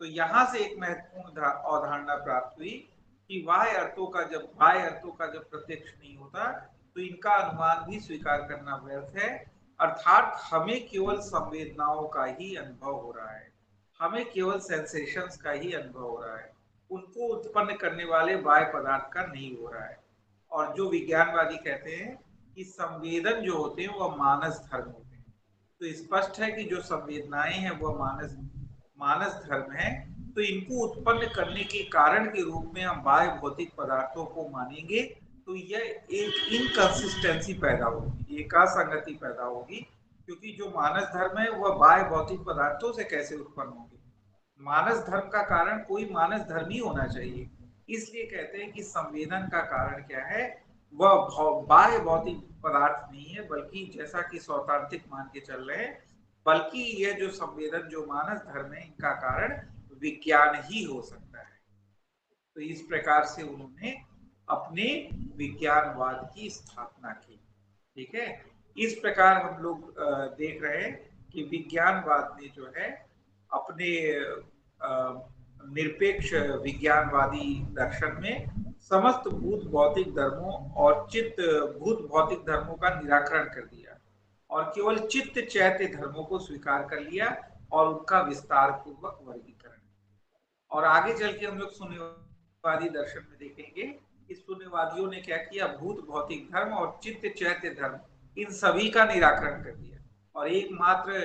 तो यहाँ से एक महत्वपूर्ण अवधारणा प्राप्त हुई कि बाह्य अर्थों का जब प्रत्यक्ष नहीं होता तो इनका अनुमान भी स्वीकार करना व्यर्थ है। अर्थात हमें केवल संवेदनाओं का ही अनुभव हो रहा है, हमें केवल सेंसेशंस का ही अनुभव हो रहा है, उनको उत्पन्न करने वाले बाह्य पदार्थ का नहीं हो रहा है। और जो विज्ञानवादी कहते हैं कि संवेदन जो होते हैं वह मानस धर्म होते हैं। तो स्पष्ट है कि जो संवेदनाएं हैं वह मानस मानस धर्म है, तो इनको उत्पन्न करने के कारण के रूप में हम बाह्य भौतिक पदार्थों को मानेंगे, तो यह एक इनकंसिस्टेंसी पैदा होगी, एक असंगति पैदा होगी, क्योंकि जो मानस धर्म है वह बाह्य भौतिक पदार्थों से कैसे उत्पन्न होंगे। मानस धर्म का कारण कोई मानस धर्म ही होना चाहिए। इसलिए कहते हैं कि संवेदन का कारण क्या है, वह बाह्य भौतिक पदार्थ नहीं है, बल्कि जैसा कि सौतांत्रिक मान के चल रहे हैं, बल्कि यह जो संवेदन जो मानस धर्म है इनका कारण विज्ञान ही हो सकता है। तो इस प्रकार से उन्होंने अपने विज्ञानवाद की स्थापना की। ठीक है, इस प्रकार हम लोग देख रहे हैं कि विज्ञानवाद ने जो है अपने निरपेक्ष विज्ञानवादी दर्शन में समस्त भूत भौतिक धर्मों और चित्त भूत भौतिक धर्मों का निराकरण कर दिया और केवल चित्त चैत्य धर्मों को स्वीकार कर लिया और उनका विस्तार पूर्वक वर्गीकरण। और आगे चल के हम लोग शून्यवादी दर्शन में देखेंगे कि शून्यवादियों ने क्या किया, भूत भौतिक धर्म और चित्त चैत्य धर्म इन सभी का निराकरण कर दिया और एकमात्र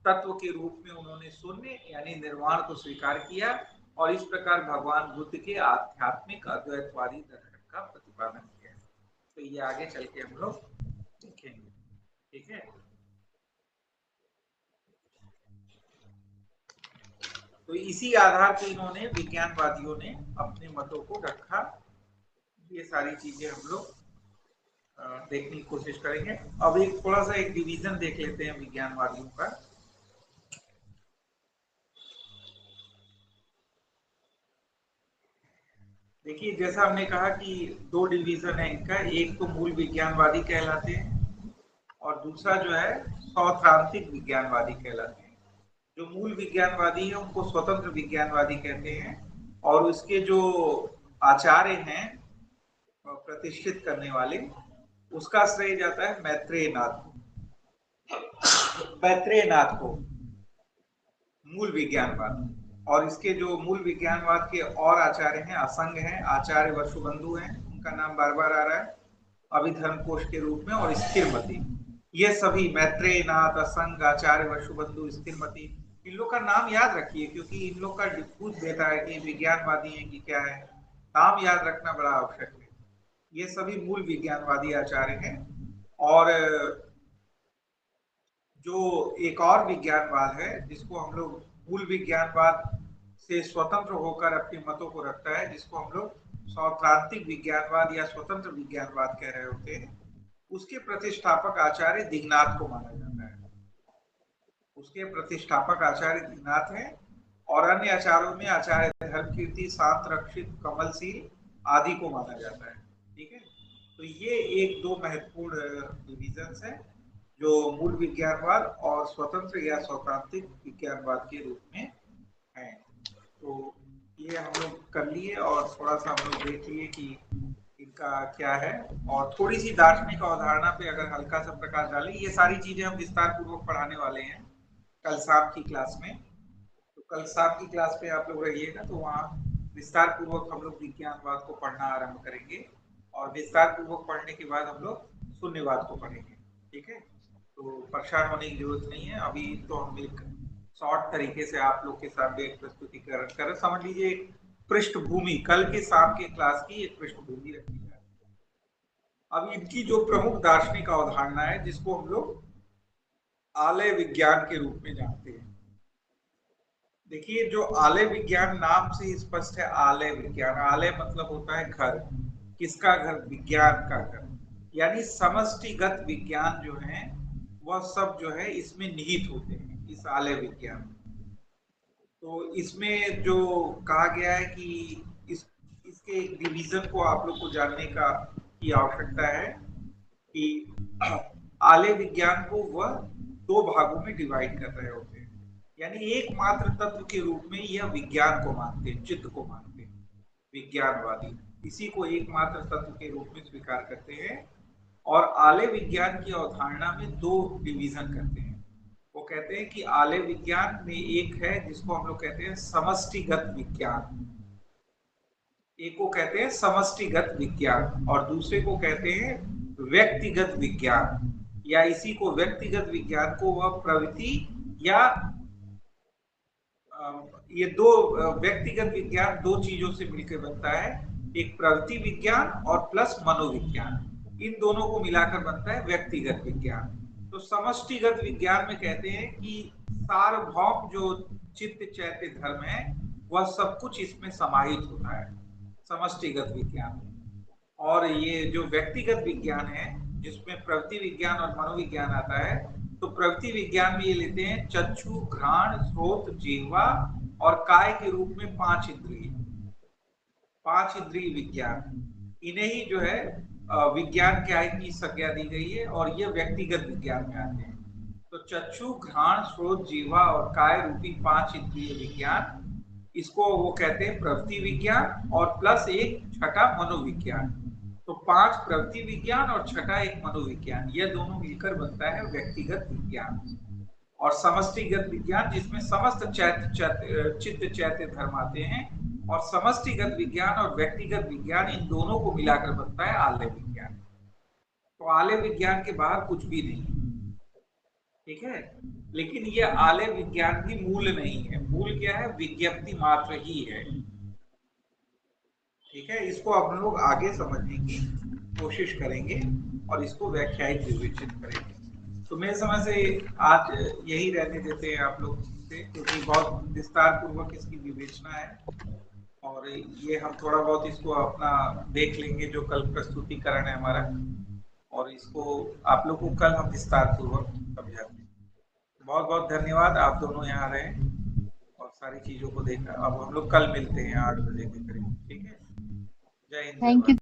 तत्व के रूप में उन्होंने शून्य यानी निर्वाण को स्वीकार किया और इस प्रकार भगवान बुद्ध के आध्यात्मिक अद्वैतवादी दर्शन का प्रतिपादन किया। तो ये आगे चल के हम लोग देखेंगे। ठीक है, तो इसी आधार पर इन्होंने विज्ञानवादियों ने अपने मतों को रखा। ये सारी चीजें हम लोग देखने की कोशिश करेंगे। अब एक थोड़ा सा एक डिवीजन देख लेते हैं विज्ञानवादियों का। देखिए, जैसा हमने कहा कि दो डिवीजन है इनका, एक तो मूल विज्ञानवादी कहलाते हैं और दूसरा जो है सौत्रांतिक विज्ञानवादी कहलाते हैं। जो मूल विज्ञानवादी है उनको स्वतंत्र विज्ञानवादी कहते हैं और उसके जो आचार्य हैं प्रतिष्ठित करने वाले, उसका श्रेय जाता है मैत्रेय नाथ को मूल विज्ञानवाद। और इसके जो मूल विज्ञानवाद के और आचार्य हैं, असंग हैं, आचार्य वसुबंधु हैं, उनका नाम बार बार आ रहा है अभिधर्म कोश के रूप में, और स्थिरमती। ये सभी मैत्रेय नाथ, असंग, आचार्य वसुबंधु, स्थिरमती, इन लोग का नाम याद रखिए क्योंकि इन लोग का पूछ देता है कि विज्ञानवादी है कि क्या है, नाम याद रखना बड़ा आवश्यक है। ये सभी मूल विज्ञानवादी आचार्य हैं। और जो एक और विज्ञानवाद है जिसको हम लोग मूल विज्ञानवाद से स्वतंत्र होकर अपने मतों को रखता है, जिसको हम लोग सौत्रांतिक विज्ञानवाद या स्वतंत्र विज्ञानवाद कह रहे होते हैं, उसके प्रतिष्ठापक आचार्य दिग्नाथ को माना जाता है। उसके प्रतिष्ठापक आचार्य दिग्नाथ हैं और अन्य आचार्यों में आचार्य धर्मकीर्ति, शांत रक्षित, कमलशील आदि को माना जाता है। ठीक है, तो ये एक दो महत्वपूर्ण डिविजन्स हैं जो मूल विज्ञानवाद और स्वतंत्र या सौत्रांतिक विज्ञानवाद के रूप में हैं। तो ये हम लोग कर लिए और थोड़ा सा हम लोग देख लिए कि इनका क्या है, और थोड़ी सी दार्शनिक अवधारणा पे अगर हल्का सा प्रकाश डालें। ये सारी चीजें हम विस्तार पूर्वक पढ़ाने वाले हैं कल शाम की क्लास में। तो कल शाम की क्लास पे आप लोग रहिएगा, तो वहाँ विस्तार पूर्वक हम लोग विज्ञानवाद को पढ़ना आरंभ करेंगे और विस्तार पूर्वक पढ़ने के बाद हम लोग शून्यवाद को पढ़ेंगे। ठीक है, तो परेशान होने की जरूरत नहीं है। अभी तो हम एक शॉर्ट तरीके से आप लोग के सामने एक प्रस्तुतिकरण कर, समझ लीजिए एक पृष्ठभूमि, कल के शाम के क्लास की एक पृष्ठभूमि रखी जाए। अब इनकी जो प्रमुख दार्शनिक अवधारणा है जिसको हम लोग आलय विज्ञान के रूप में जानते हैं। देखिए, जो आलय विज्ञान नाम से स्पष्ट है, आलय विज्ञान, आलय मतलब होता है घर। किसका घर? विज्ञान का घर। यानी समष्टिगत विज्ञान जो है वह सब जो है इसमें निहित होते हैं, इस आलय विज्ञान। तो इसमें जो कहा गया है कि इसके एक डिवीजन को आप लोग को जानने की आवश्यकता है कि आलय विज्ञान को वह दो भागों में डिवाइड कर रहे होते हैं। यानी एकमात्र तत्व के रूप में यह विज्ञान को मानते हैं, चित्त को मानते हैं विज्ञानवादी, इसी को एकमात्र तत्व के रूप में स्वीकार करते हैं। और आलय विज्ञान की अवधारणा में दो डिवीजन करते हैं। वो कहते हैं कि आलय विज्ञान में एक है जिसको हम लोग कहते हैं समष्टिगत विज्ञान, एक को कहते हैं समष्टिगत विज्ञान और दूसरे को कहते हैं व्यक्तिगत विज्ञान, या इसी को व्यक्तिगत विज्ञान को वह प्रवृत्ति या ये दो व्यक्तिगत विज्ञान दो चीजों से मिलकर बनता है, एक प्रवृत्ति विज्ञान और प्लस मनोविज्ञान, इन दोनों को मिलाकर बनता है व्यक्तिगत विज्ञान। तो समष्टिगत विज्ञान में कहते हैं कि सार्वभौम जो चित्त चैत्य धर्म है वह सब कुछ इसमें समाहित होता है समष्टिगत विज्ञान में। और ये जो व्यक्तिगत विज्ञान है जिसमें प्रवृत्ति विज्ञान और मनोविज्ञान आता है, तो प्रवृत्ति विज्ञान में ये लेते हैं चक्षु, घ्राण, श्रोत, जिह्वा और काय के रूप में पांच इंद्रिय विज्ञान, इन्हें ही जो है विज्ञान क्या है की संज्ञा दी गई है और ये व्यक्तिगत विज्ञान में आते हैं। तो चक्षु, घ्राण, श्रोत, जिह्वा और काय रूपी पांच इंद्रिय विज्ञान, इसको वो कहते हैं प्रवृत्ति विज्ञान और प्लस एक छठा मनोविज्ञान। तो पांच प्रवृत्ति विज्ञान और छठा एक मनोविज्ञान, यह दोनों मिलकर बनता है व्यक्तिगत विज्ञान। और समष्टिगत विज्ञान जिसमें समस्त चित्त चैत्य धर्म आते हैं, और समष्टिगत विज्ञान और व्यक्तिगत विज्ञान इन दोनों को मिलाकर बनता है आलय विज्ञान। तो आलय विज्ञान के बाहर कुछ भी नहीं है, ठीक है। लेकिन ये आलय विज्ञान भी मूल नहीं है, मूल क्या है, विज्ञप्ति मात्र ही है, ठीक है। इसको हम लोग आगे समझने की कोशिश करेंगे और इसको व्याख्यायित विवेचित करेंगे। तो मेरे समझ से आज यही रहने देते हैं आप लोग से, क्योंकि बहुत विस्तार पूर्वक इसकी विवेचना है और ये हम थोड़ा बहुत इसको अपना देख लेंगे जो कल प्रस्तुतिकरण है हमारा, और इसको आप लोग को कल हम विस्तार पूर्वक समझाते हैं। बहुत बहुत धन्यवाद, आप दोनों यहाँ रहे और सारी चीजों को देखा। अब हम लोग कल मिलते हैं 8 बजे के करीब, ठीक है। जय हिंद। Thank you.